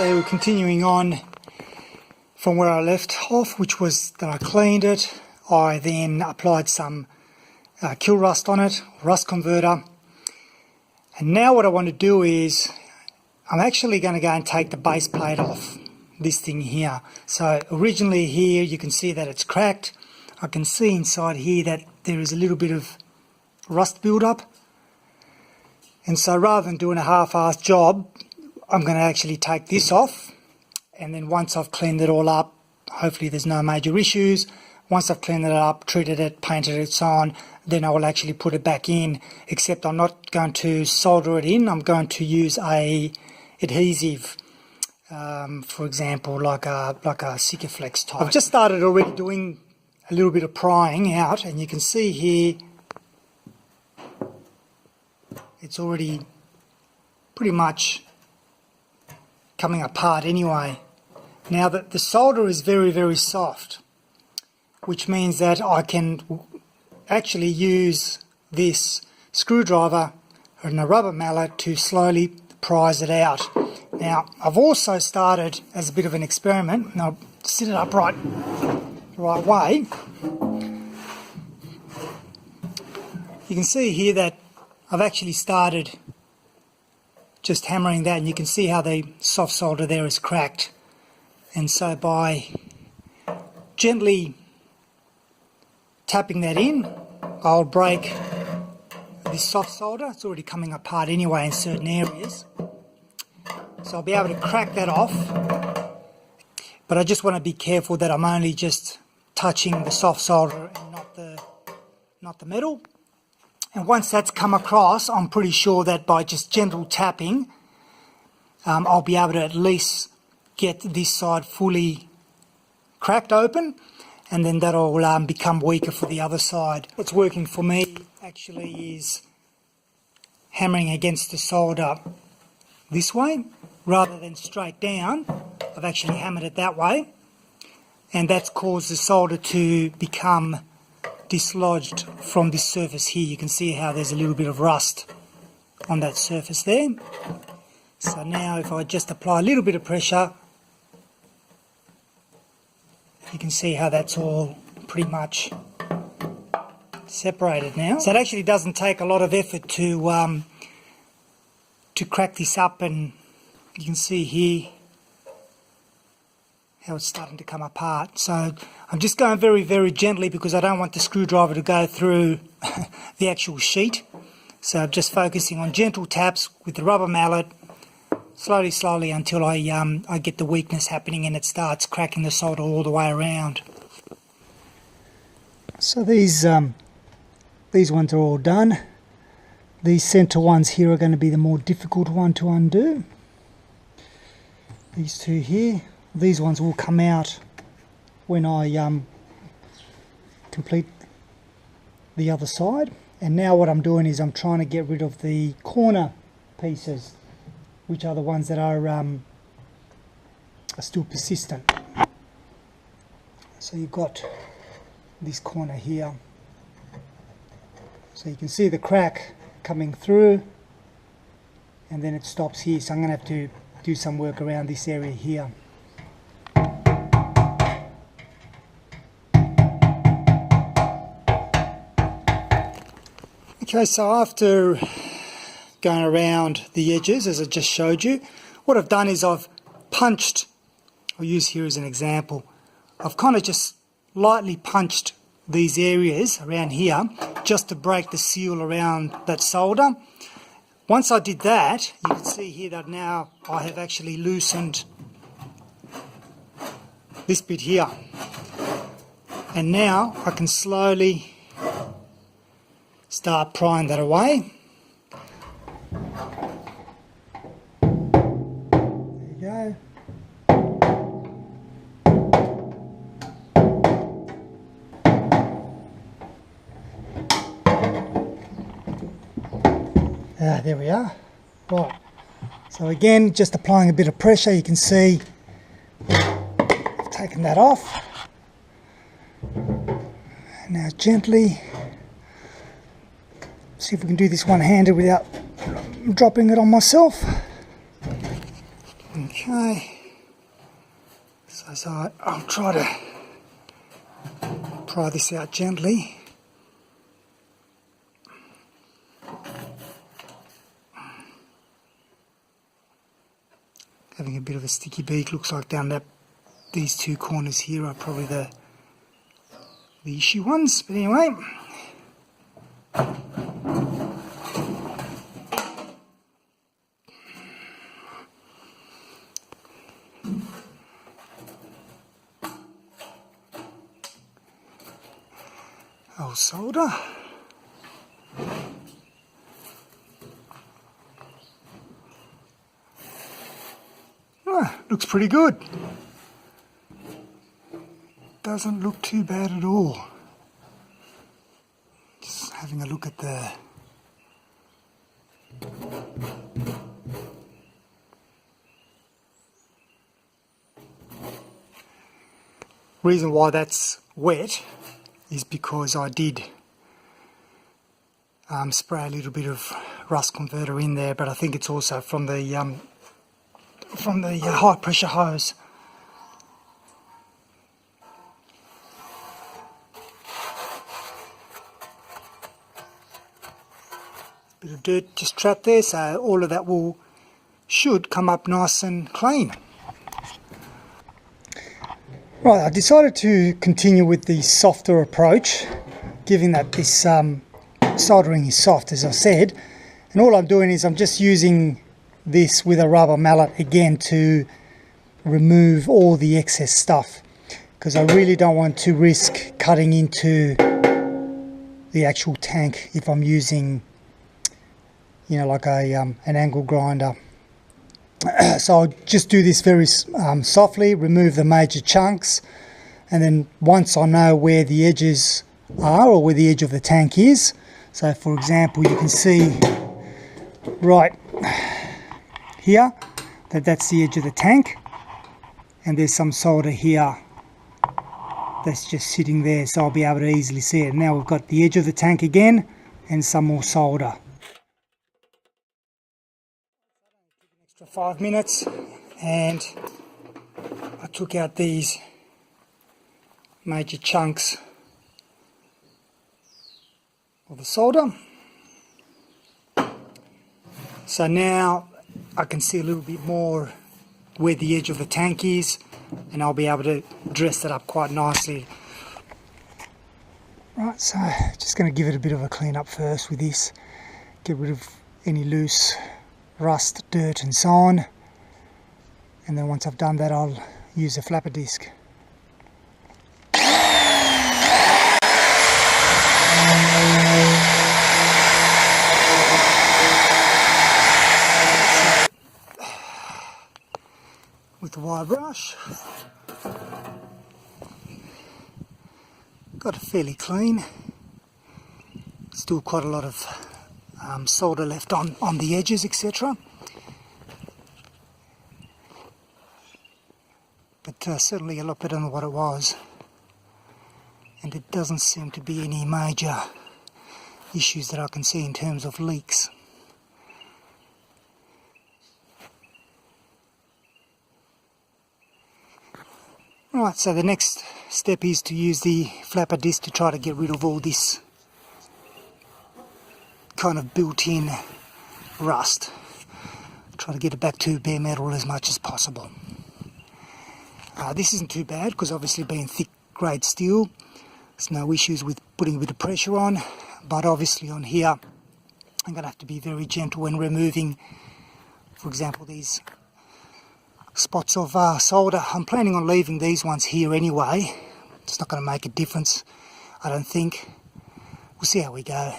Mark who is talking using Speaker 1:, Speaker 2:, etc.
Speaker 1: So continuing on from where I left off, which was that I cleaned it, I then applied some kill rust on it, rust converter, and now what I want to do is I'm actually going to go and take the base plate off this thing here. So originally here you can see that it's cracked. I can see inside here that there is a little bit of rust build-up, and so rather than doing a half-assed job, I'm going to actually take this off, and then once I've cleaned it all up, hopefully there's no major issues. Once I've cleaned it up, treated it, painted it, so on, then I will actually put it back in, except I'm not going to solder it in. I'm going to use a adhesive, for example, like a Sikaflex type. I've just started already doing a little bit of prying out, and you can see here it's already pretty much coming apart anyway. Now that the solder is very, very soft, which means that I can actually use this screwdriver and a rubber mallet to slowly prise it out. Now I've also started, as a bit of an experiment, and I'll sit it upright the right way. You can see here that I've actually started just hammering that, and you can see how the soft solder there is cracked. And so by gently tapping that in, I'll break this soft solder. It's already coming apart anyway in certain areas, so I'll be able to crack that off. But I just want to be careful that I'm only just touching the soft solder and not the metal. And once that's come across, I'm pretty sure that by just gentle tapping, I'll be able to at least get this side fully cracked open, and then that'll become weaker for the other side. What's working for me actually is hammering against the solder this way rather than straight down. I've actually hammered it that way, and that's caused the solder to become dislodged from this surface here. You can see how there's a little bit of rust on that surface there. So now if I just apply a little bit of pressure, you can see how that's all pretty much separated now. So it actually doesn't take a lot of effort to crack this up, and you can see here how it's starting to come apart. So I'm just going very, very gently because I don't want the screwdriver to go through the actual sheet. So I'm just focusing on gentle taps with the rubber mallet, slowly until I get the weakness happening and it starts cracking the solder all the way around. So these ones are all done. These centre ones here are going to be the more difficult one to undo. These two here, these ones will come out when I complete the other side. And now what I'm doing is I'm trying to get rid of the corner pieces, which are the ones that are still persistent. So you've got this corner here. So you can see the crack coming through, and then it stops here. So I'm going to have to do some work around this area here. Okay, so after going around the edges, as I just showed you, what I've done is I've punched, I'll use here as an example, I've kind of just lightly punched these areas around here just to break the seal around that solder. Once I did that, you can see here that now I have actually loosened this bit here, and now I can slowly start prying that away. There you go. There we are. Right. So again, just applying a bit of pressure, you can see I've taken that off. Now gently, see if we can do this one-handed without dropping it on myself. Okay, so I'll try to pry this out gently. Having a bit of a sticky beak, looks like down these two corners here are probably the issue ones, but anyway. Old solder. Looks pretty good. Doesn't look too bad at all. Just having a look at the reason why that's wet is because I did spray a little bit of rust converter in there, but I think it's also from the high pressure hose. Bit of dirt just trapped there, so all of that should come up nice and clean. Right, I decided to continue with the softer approach, given that this soldering is soft, as I said, and all I'm doing is I'm just using this with a rubber mallet again to remove all the excess stuff, because I really don't want to risk cutting into the actual tank if I'm using, you know, like an angle grinder. So I'll just do this very softly, remove the major chunks, and then once I know where the edges are or where the edge of the tank is, so for example you can see right here that's the edge of the tank, and there's some solder here that's just sitting there, so I'll be able to easily see it. Now we've got the edge of the tank again and some more solder. Extra 5 minutes, and I took out these major chunks of the solder. So now I can see a little bit more where the edge of the tank is, and I'll be able to dress that up quite nicely. Right, so just going to give it a bit of a clean up first with this, get rid of any loose rust, dirt and so on, and then once I've done that I'll use a flapper disc. With the wire brush, got it fairly clean. Still quite a lot of solder left on the edges, etc. But certainly a lot better than what it was. And it doesn't seem to be any major issues that I can see in terms of leaks. Right, so the next step is to use the flapper disc to try to get rid of all this kind of built-in rust. Try to get it back to bare metal as much as possible. This isn't too bad because obviously being thick grade steel, there's no issues with putting a bit of pressure on, but obviously on here I'm going to have to be very gentle when removing, for example, these spots of solder. I'm planning on leaving these ones here anyway. It's not going to make a difference, I don't think. We'll see how we go.